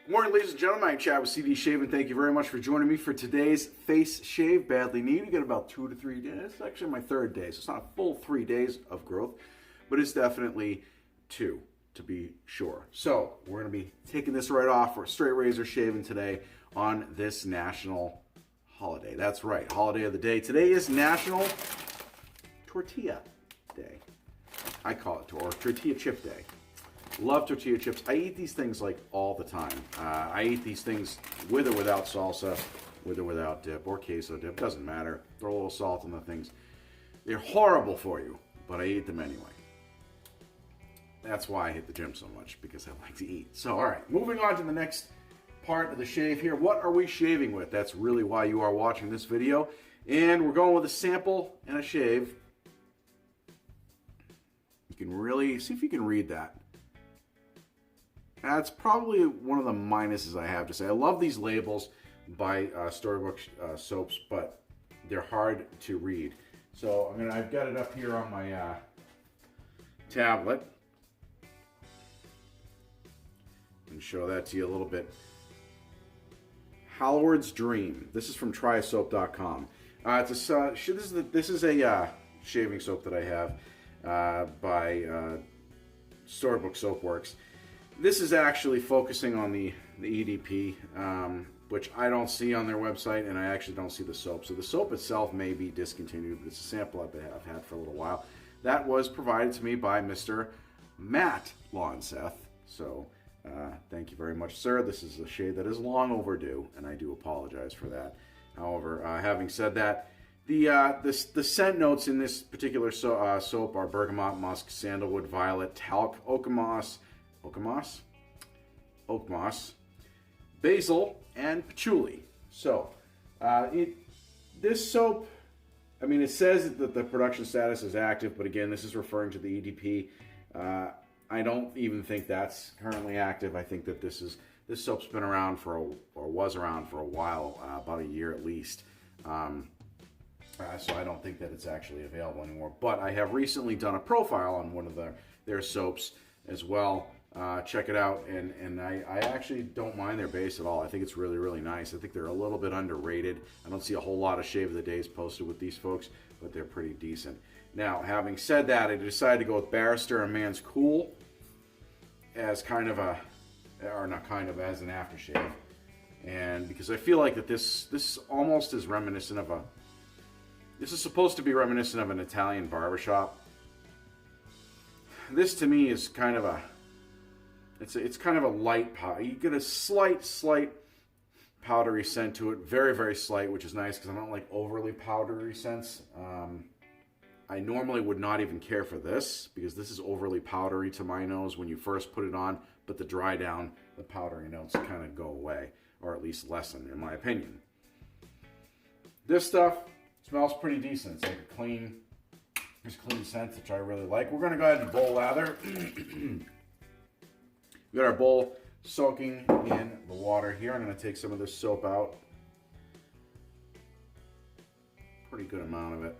Morning, ladies and gentlemen. I'm Chad with CD Shave, and thank you very much for joining me for today's face shave. Badly needed. We got about 2 to 3 days. It's actually my third day, so it's not a full 3 days of growth, but it's definitely 2 to be sure. So we're going to be taking this right off for straight razor shaving today on this national holiday. That's right, holiday of the day. Today is National Tortilla Day. I call it, or Tortilla Chip Day. Love tortilla chips. I eat these things like all the time. I eat these things with or without salsa, with or without dip, or queso dip. Doesn't matter. Throw a little salt in the things. They're horrible for you, but I eat them anyway. That's why I hit the gym so much, because I like to eat. So, all right, moving on to the next part of the shave here. What are we shaving with? That's really why you are watching this video. And we're going with a sample and a shave. You can really see if you can read that. That's probably one of the minuses I have to say. I love these labels by Storybook soaps, but they're hard to read. So I've got it up here on my tablet. And show that to you a little bit. Hallward's Dream. This is from trysoap.com. This is a shaving soap that I have by Storybook Soapworks. This is actually focusing on the EDP, which I don't see on their website, and I actually don't see the soap. So the soap itself may be discontinued, but it's a sample I've had for a little while. That was provided to me by Mr. Matt Lonseth. So thank you very much, sir. This is a shade that is long overdue, and I do apologize for that. However, having said that, the scent notes in this particular soap are bergamot, musk, sandalwood, violet, talc, oak moss, basil, and patchouli. So, this soap, it says that the production status is active, but again, this is referring to the EDP. I don't even think that's currently active. I think that this soap's been around was around for a while, about a year at least. So I don't think that it's actually available anymore. But I have recently done a profile on one of their soaps as well. Check it out, and I actually don't mind their base at all. I think it's really, really nice. I think they're a little bit underrated. I don't see a whole lot of shave of the days posted with these folks, but they're pretty decent. Now, having said that, I decided to go with Barrister and Man's Cool as as an aftershave. And because I feel like that this almost is reminiscent of this is supposed to be reminiscent of an Italian barbershop. This to me is kind of it's kind of a light powder. You get a slight powdery scent to it. Very, very slight, which is nice because I don't like overly powdery scents. I normally would not even care for this because this is overly powdery to my nose when you first put it on, but the dry down, the powdery notes kind of go away, or at least lessen, in my opinion. This stuff smells pretty decent. It's like a clean scent, which I really like. We're going to go ahead and bowl lather. We got our bowl soaking in the water here. I'm going to take some of this soap out. Pretty good amount of it.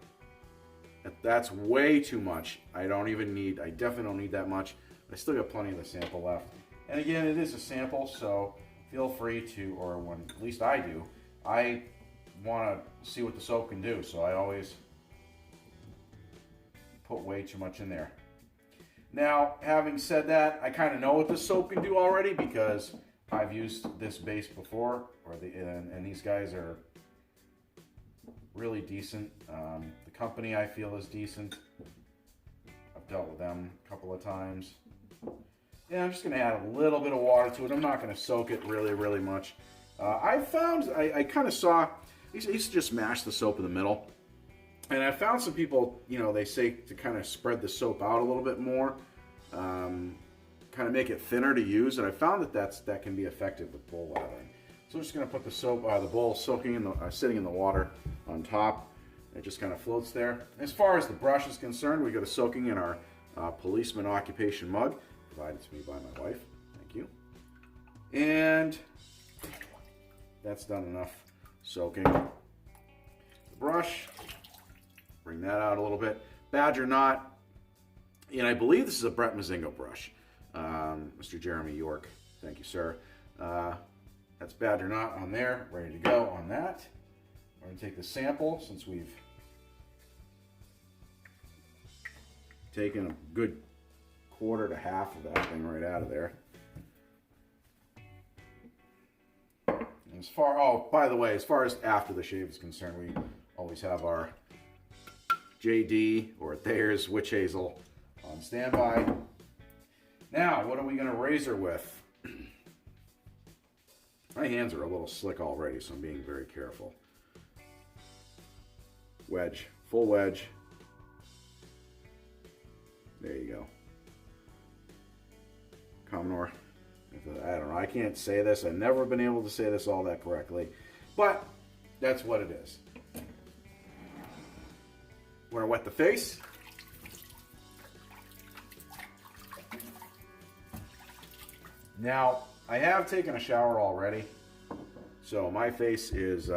That's way too much. I definitely don't need that much. I still got plenty of the sample left. And again, it is a sample, so feel free to, at least I do, I want to see what the soap can do, so I always put way too much in there. Now, having said that, I kind of know what this soap can do already because I've used this base before, and these guys are really decent. The company I feel is decent. I've dealt with them a couple of times. Yeah, I'm just going to add a little bit of water to it. I'm not going to soak it really, really much. I kind of saw, I used to just mash the soap in the middle. And I found some people, they say to kind of spread the soap out a little bit more, kind of make it thinner to use. And I found that can be effective with bowl lathering. So I'm just going to put the bowl soaking sitting in the water on top. It just kind of floats there. As far as the brush is concerned, we got a soaking in our policeman occupation mug, provided to me by my wife. Thank you. And that's done enough soaking. The brush. Bring that out a little bit. Badger knot. And I believe this is a Brett Mazingo brush. Mr. Jeremy York. Thank you, sir. That's bad or not on there, ready to go on that. We're going to take the sample since we've taken a good quarter to half of that thing right out of there. And as far, oh, by the way, as far as after the shave is concerned, we always have our JD or Thayer's Witch Hazel on standby. Now, what are we going to razor with? My hands are a little slick already, so I'm being very careful. Wedge, full wedge. There you go. Commodore. I don't know, I can't say this. I've never been able to say this all that correctly, but that's what it is. We're gonna wet the face. Now, I have taken a shower already, so my face is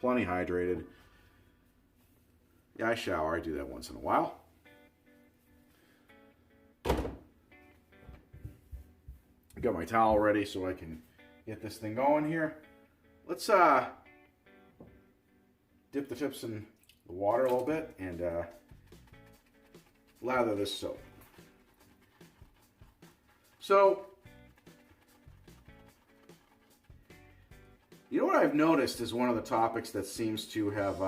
plenty hydrated. Yeah, I shower. I do that once in a while. Got my towel ready so I can get this thing going here. Let's dip the tips in the water a little bit and lather this soap. So, you know what I've noticed is one of the topics that seems to have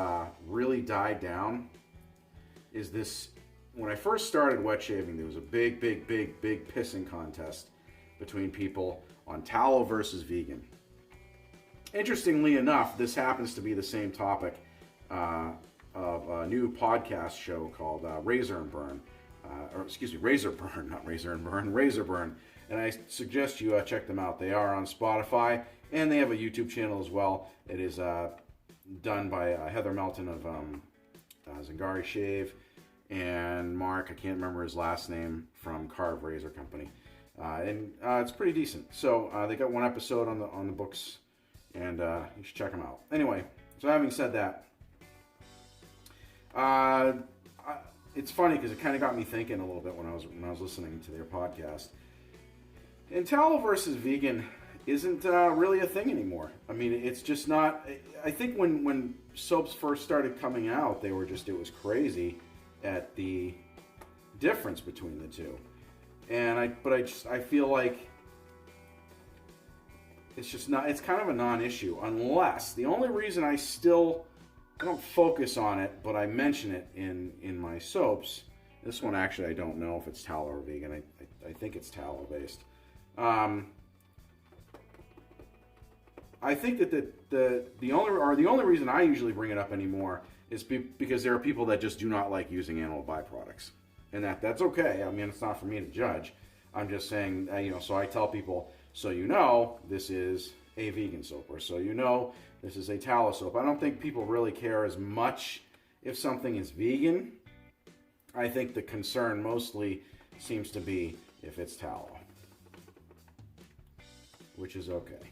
really died down is this. When I first started wet shaving, there was a big pissing contest between people on tallow versus vegan. Interestingly enough, this happens to be the same topic of a new podcast show called Razor and Burn. Razor Burn, not Razor and Burn, Razor Burn. And I suggest you check them out. They are on Spotify, and they have a YouTube channel as well. It is done by Heather Melton of Zingari Shave, and Mark, I can't remember his last name, from Carve Razor Company. And it's pretty decent. So they got one episode on the books, and you should check them out. Anyway, so having said that, it's funny because it kind of got me thinking a little bit when I was listening to their podcast. And tallow versus vegan isn't really a thing anymore. I mean, it's just not. I think when soaps first started coming out, it was crazy at the difference between the two. And I feel like it's just not. It's kind of a non-issue, unless the only reason I don't focus on it, but I mention it in my soaps. This one actually I don't know if it's tallow or vegan. I think it's tallow based. I think that the only reason I usually bring it up anymore is because there are people that just do not like using animal byproducts, and that's okay. I mean, it's not for me to judge. I'm just saying, so I tell people, this is a vegan soap, or this is a tallow soap. I don't think people really care as much if something is vegan. I think the concern mostly seems to be if it's tallow, which is okay.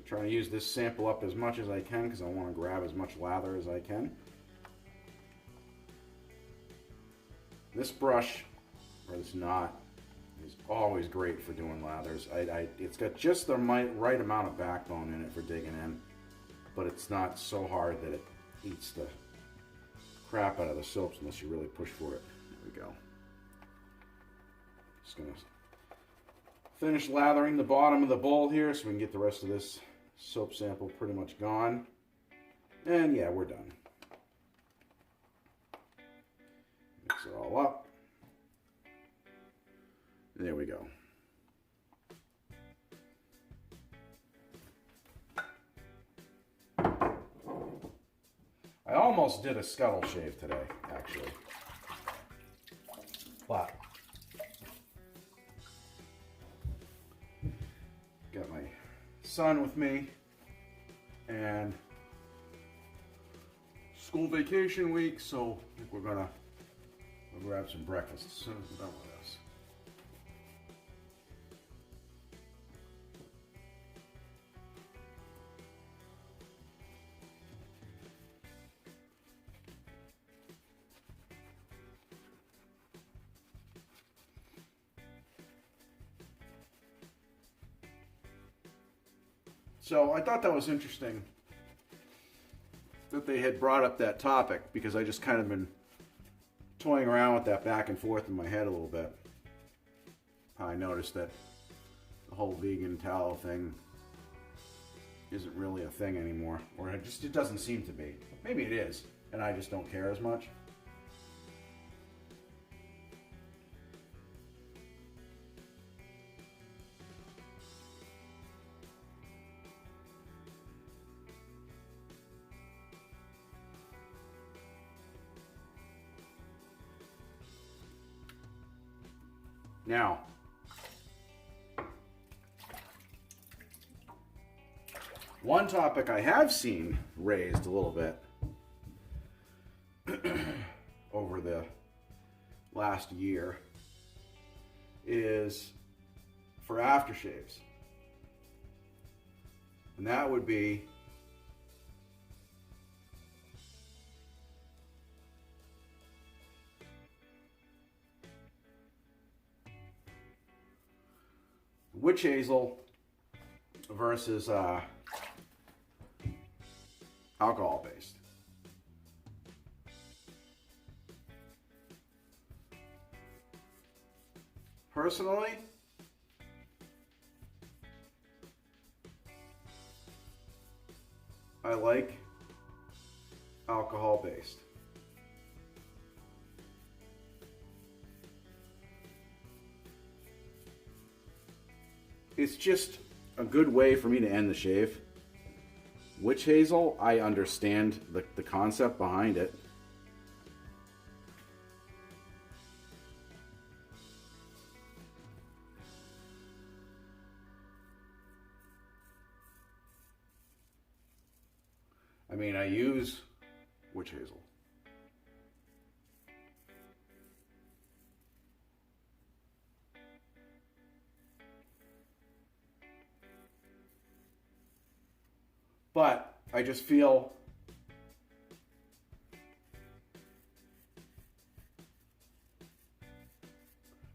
Trying to use this sample up as much as I can because I want to grab as much lather as I can. This brush, or this knot, is always great for doing lathers. It's got just the right amount of backbone in it for digging in, but it's not so hard that it eats the crap out of the soaps unless you really push for it. There we go. Just going to finish lathering the bottom of the bowl here so we can get the rest of this soap sample pretty much gone. And yeah, we're done. Mix it all up. There we go. I almost did a scuttle shave today, actually. But got my son with me, and school vacation week, so I think we'll grab some breakfast as soon as we're done with this. So I thought that was interesting that they had brought up that topic, because I just kind of been toying around with that back and forth in my head a little bit. I noticed that the whole vegan tallow thing isn't really a thing anymore, or it doesn't seem to be. Maybe it is, and I just don't care as much. Now, one topic I have seen raised a little bit over the last year is for aftershaves. And that would be witch hazel versus alcohol based. Personally, I like alcohol based. It's just a good way for me to end the shave. Witch hazel, I understand the concept behind it. I mean, I use witch hazel. But I just feel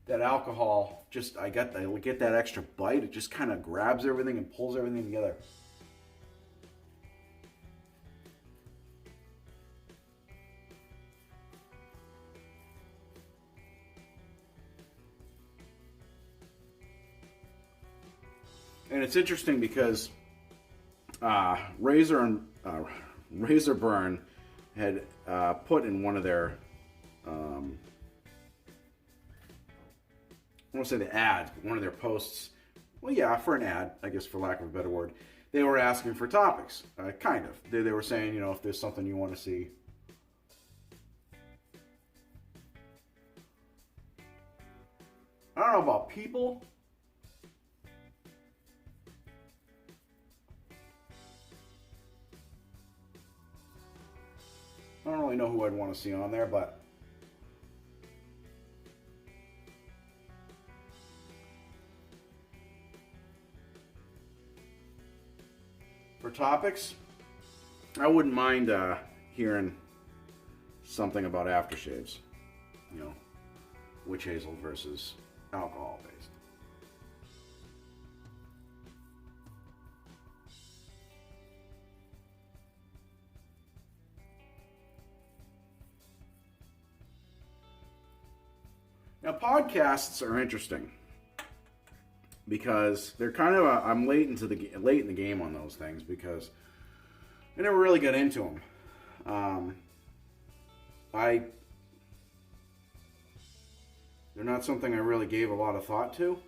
that alcohol, I get that extra bite. It just kind of grabs everything and pulls everything together. And it's interesting because Razor Burn had put in one of their, I won't say the ads, but one of their posts, well, yeah, for an ad, I guess, for lack of a better word, they were asking for topics, kind of. They were saying, you know, if there's something you want to see. I don't know about people. I don't really know who I'd want to see on there, but for topics, I wouldn't mind hearing something about aftershaves. You know, witch hazel versus alcohol based. Now, podcasts are interesting because they're kind of I'm late in the game on those things because I never really got into them. They're not something I really gave a lot of thought to,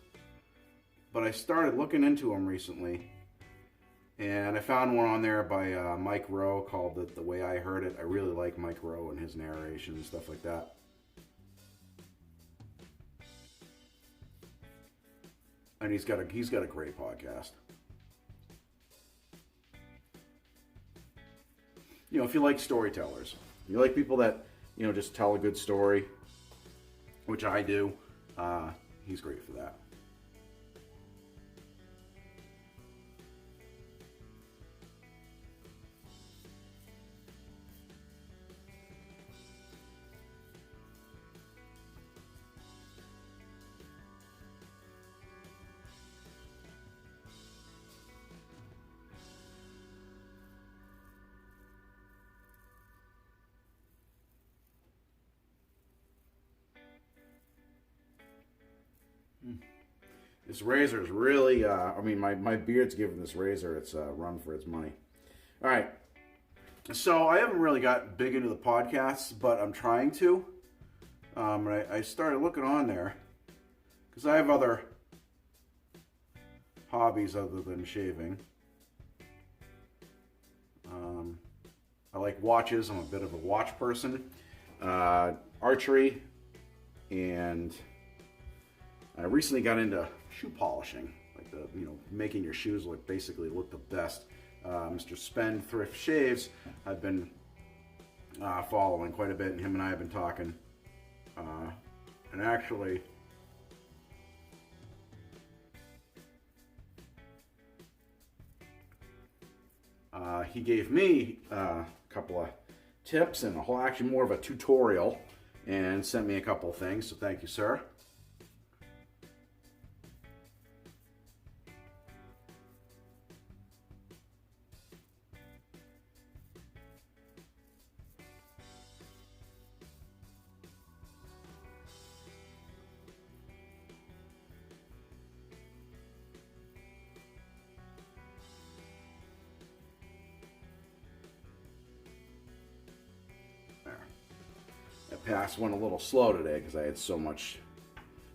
but I started looking into them recently, and I found one on there by Mike Rowe called The Way I Heard It. I really like Mike Rowe and his narration and stuff like that. And he's got a great podcast. You know, if you like storytellers, you like people that, you know, just tell a good story, which I do, he's great for that. This razor is really, I mean, my beard's giving this razor its run for its money. All right. So I haven't really got big into the podcasts, but I'm trying to. And I started looking on there because I have other hobbies other than shaving. I like watches. I'm a bit of a watch person. Archery, and I recently got into shoe polishing, like making your shoes look the best. Mr. Spendthrift Shaves, I've been following quite a bit, and him and I have been talking. And actually, he gave me a couple of tips and actually more of a tutorial, and sent me a couple of things, so thank you, sir. Pass went a little slow today because I had so much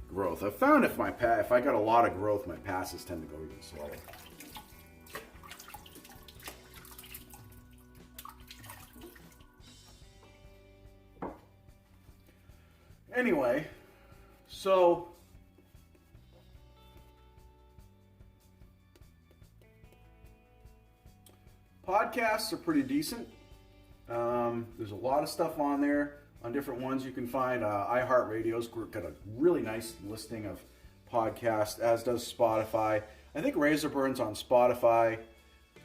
growth. I found if I got a lot of growth, my passes tend to go even slower. Anyway, so podcasts are pretty decent. There's a lot of stuff on there. On different ones you can find. iHeartRadio's got a really nice listing of podcasts, as does Spotify. I think Razorburn's on Spotify,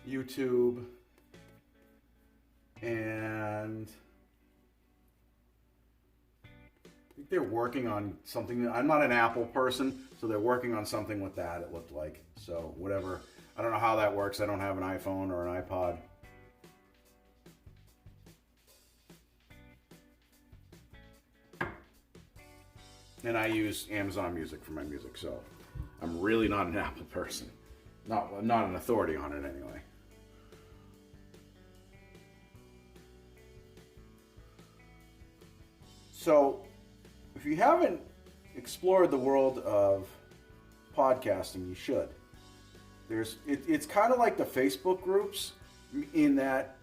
YouTube, and I think they're working on something. I'm not an Apple person, so they're working on something with that, it looked like. So whatever. I don't know how that works. I don't have an iPhone or an iPod. And I use Amazon Music for my music, so I'm really not an Apple person. Not an authority on it anyway. So, if you haven't explored the world of podcasting, you should. It's kind of like the Facebook groups in that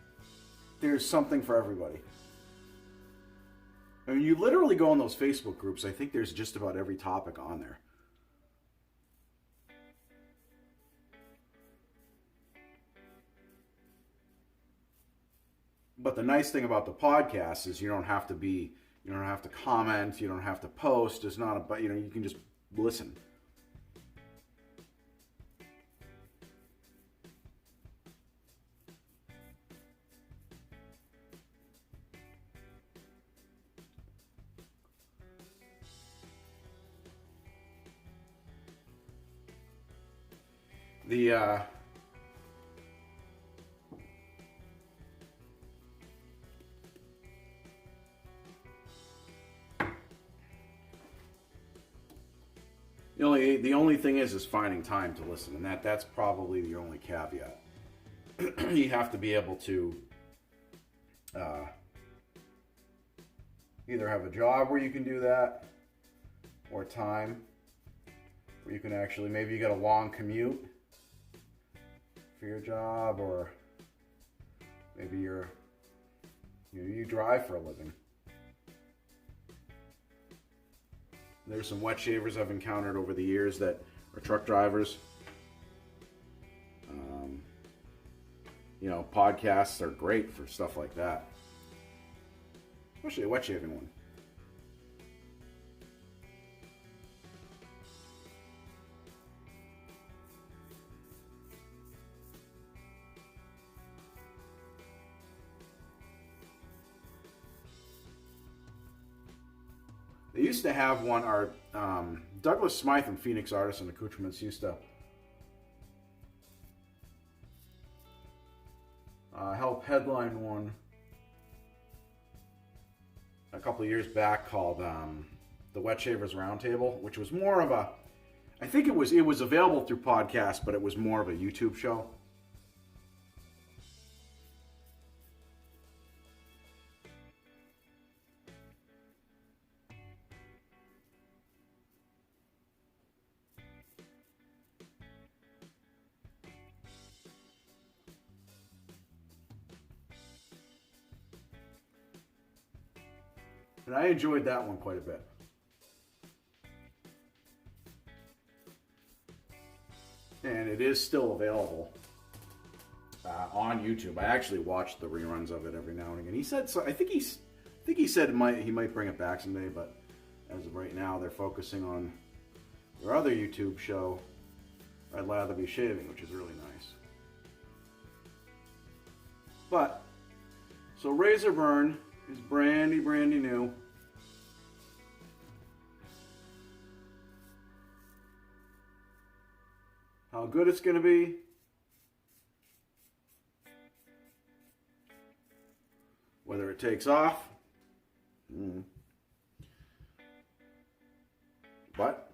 there's something for everybody. I mean, you literally go on those Facebook groups, I think there's just about every topic on there. But the nice thing about the podcast is you don't have to comment, you don't have to post. It's not about, you can just listen. The only thing is finding time to listen, and that's probably the only caveat. You have to be able to either have a job where you can do that, or time where you can actually, maybe you got a long commute for your job, or maybe you drive for a living. There's some wet shavers I've encountered over the years that are truck drivers. Podcasts are great for stuff like that, especially a wet shaving one. They used to have one, Douglas Smythe and Phoenix Artists and Accoutrements used to help headline one a couple of years back called the Wet Shavers Roundtable, which was more of a I think it was available through podcast, but it was more of a YouTube show. And I enjoyed that one quite a bit. And it is still available on YouTube. I actually watch the reruns of it every now and again. He said so. I think he said he might bring it back someday, but as of right now, they're focusing on their other YouTube show, I'd Lather Be Shaving, which is really nice. But so Razor Burn is brandy new. How good it's going to be, whether it takes off, but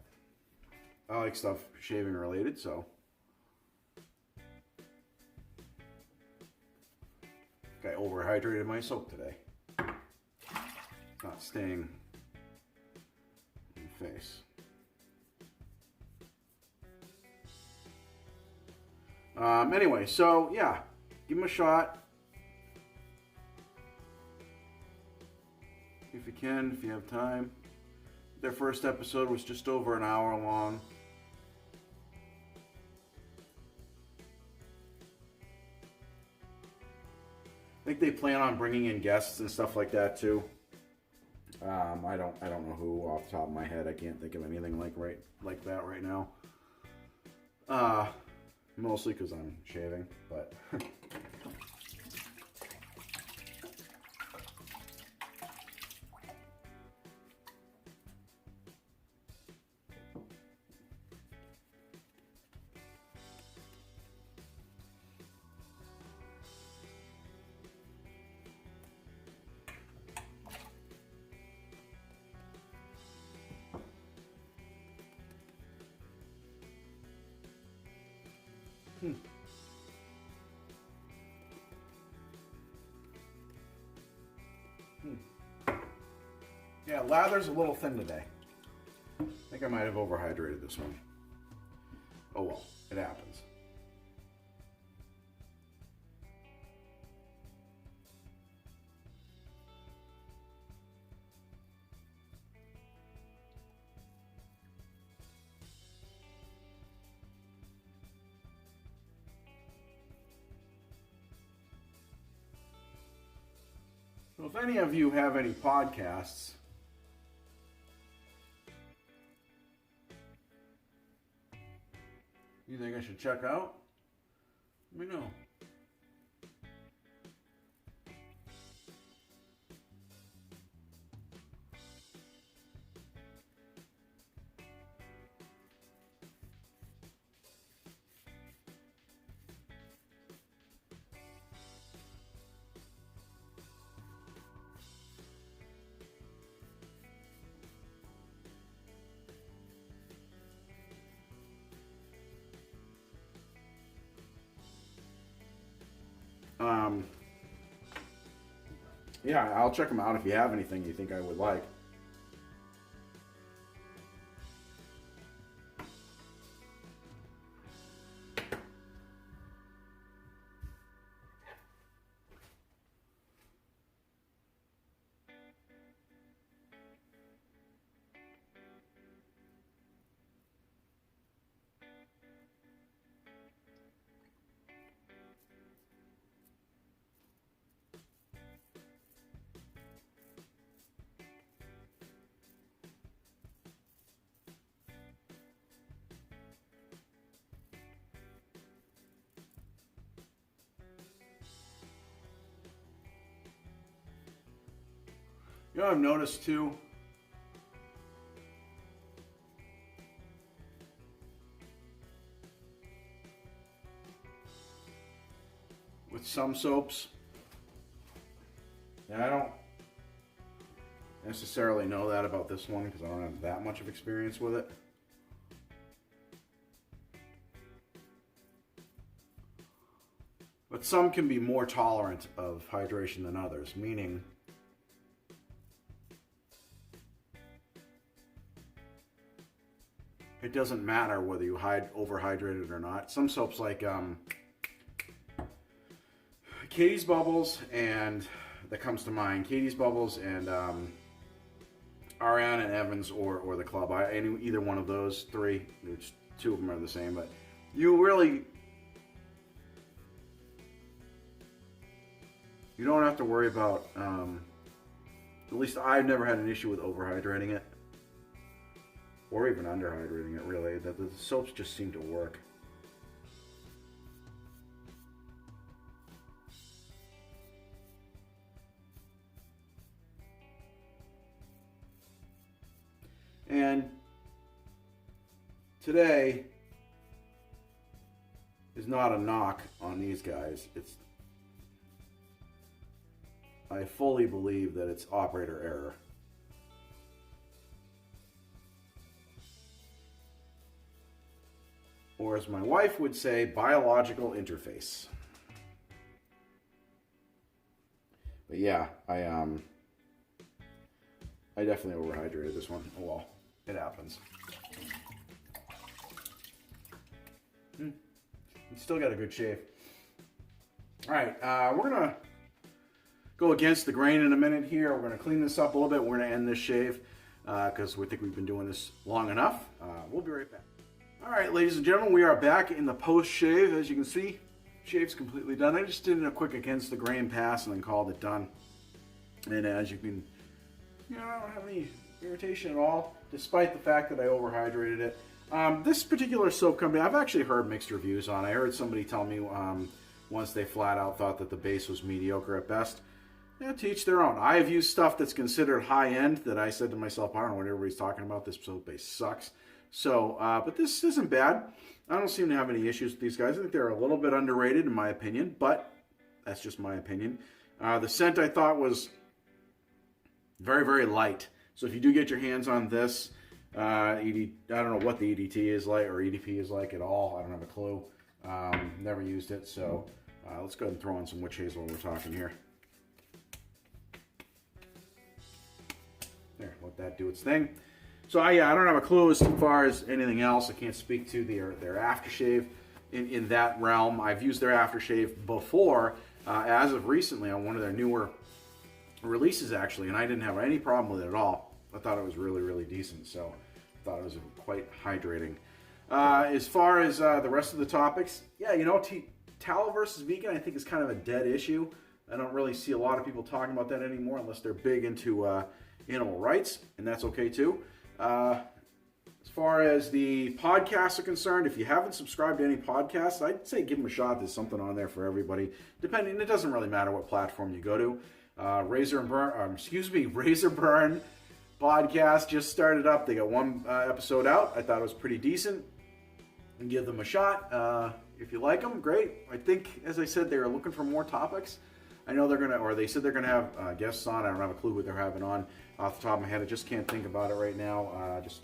I like stuff shaving related, so I overhydrated my soap today. Not staying in the face. Anyway, so yeah, give them a shot. If you can, if you have time. Their first episode was just over an hour long. I think they plan on bringing in guests and stuff like that too. I don't know who off the top of my head. I can't think of anything like that right now. Mostly because I'm shaving, but yeah, lather's a little thin today. I think I might have overhydrated this one. Oh well, it happens. So if any of you have any podcasts you think I should check out, let me know. Yeah, I'll check them out if you have anything you think I would like. You know what I've noticed too? With some soaps, and I don't necessarily know that about this one because I don't have that much of experience with it. But some can be more tolerant of hydration than others, meaning it doesn't matter whether you overhydrated or not. Some soaps like Katie's Bubbles, and that comes to mind, Katie's Bubbles and Ariana and Evans or the Club. Either one of those three, which two of them are the same, but you don't have to worry about, at least I've never had an issue with overhydrating it, or even underhydrating it, really. The soaps just seem to work. And today is not a knock on these guys. I fully believe that it's operator error. Or as my wife would say, biological interface. But yeah, I definitely overhydrated this one. Oh well, it happens. It's still got a good shave. All right, we're gonna go against the grain in a minute here. We're gonna clean this up a little bit. We're gonna end this shave because we think we've been doing this long enough. We'll be right back. All right, ladies and gentlemen, we are back in the post shave. As you can see, shave's completely done. I just did a quick against the grain pass and then called it done. And as you can, I don't have any irritation at all, despite the fact that I overhydrated it. This particular soap company, I've actually heard mixed reviews on. I heard somebody tell me once they flat out thought that the base was mediocre at best. Yeah, to each their own. I have used stuff that's considered high-end that I said to myself, I don't know what everybody's talking about. This soap base sucks. So, but this isn't bad. I don't seem to have any issues with these guys. I think they're a little bit underrated in my opinion, but that's just my opinion. The scent I thought was very, very light. So if you do get your hands on this, I don't know what the EDT is like or EDP is like at all. I don't have a clue. Never used it. So let's go ahead and throw on some witch hazel while we're talking here. There, let that do its thing. So I don't have a clue as far as anything else. I can't speak to their aftershave in that realm. I've used their aftershave before, as of recently on one of their newer releases actually, and I didn't have any problem with it at all. I thought it was really, really decent. So I thought it was quite hydrating. As far as the rest of the topics, yeah, tallow versus vegan I think is kind of a dead issue. I don't really see a lot of people talking about that anymore unless they're big into animal rights, and that's okay too. As far as the podcasts are concerned, if you haven't subscribed to any podcasts, I'd say give them a shot. There's something on there for everybody. Depending, it doesn't really matter what platform you go to. Razor Burn podcast just started up. They got one episode out. I thought it was pretty decent. And give them a shot. If you like them, great. I think, as I said, they were looking for more topics. I know they said they're gonna have guests on. I don't have a clue what they're having on off the top of my head. I just can't think about it right now. Just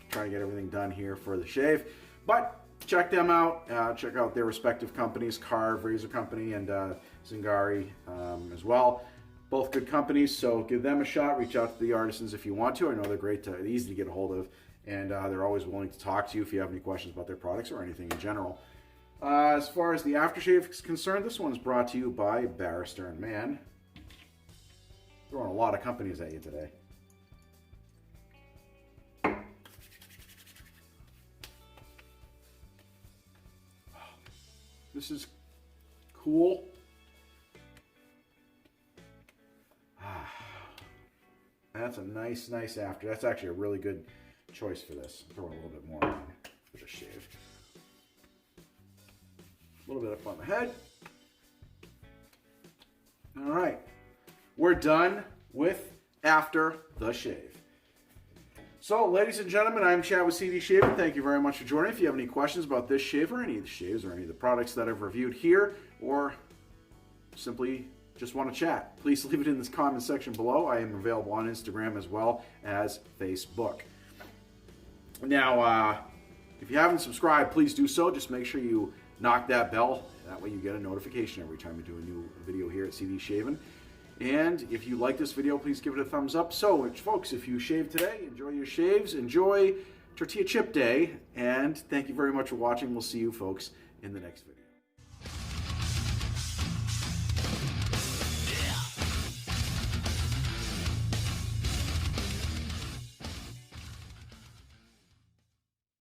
trying to get everything done here for the shave. But check them out. Check out their respective companies, Carve, Razor Company, and Zingari as well. Both good companies, so give them a shot. Reach out to the artisans if you want to. I know they're great, easy to get a hold of, and they're always willing to talk to you if you have any questions about their products or anything in general. As far as the aftershave is concerned, this one's brought to you by Barrister and Mann. Throwing a lot of companies at you today. This is cool. That's a nice after. That's actually a really good choice for this. Throw a little bit more on for the shave. A little bit up on the head. All right. We're done with after the shave. So, ladies and gentlemen, I'm Chad with CD Shaving. Thank you very much for joining. If you have any questions about this shave or any of the shaves or any of the products that I've reviewed here, or simply just want to chat, please leave it in this comment section below. I am available on Instagram as well as Facebook. Now, if you haven't subscribed, please do so. Just make sure you knock that bell That way you get a notification every time we do a new video here at CD Shaving. And if you like this video, please give it a thumbs up. So, folks, if you shave today, enjoy your shaves, enjoy Tortilla Chip Day, and thank you very much for watching. We'll see you, folks, in the next video.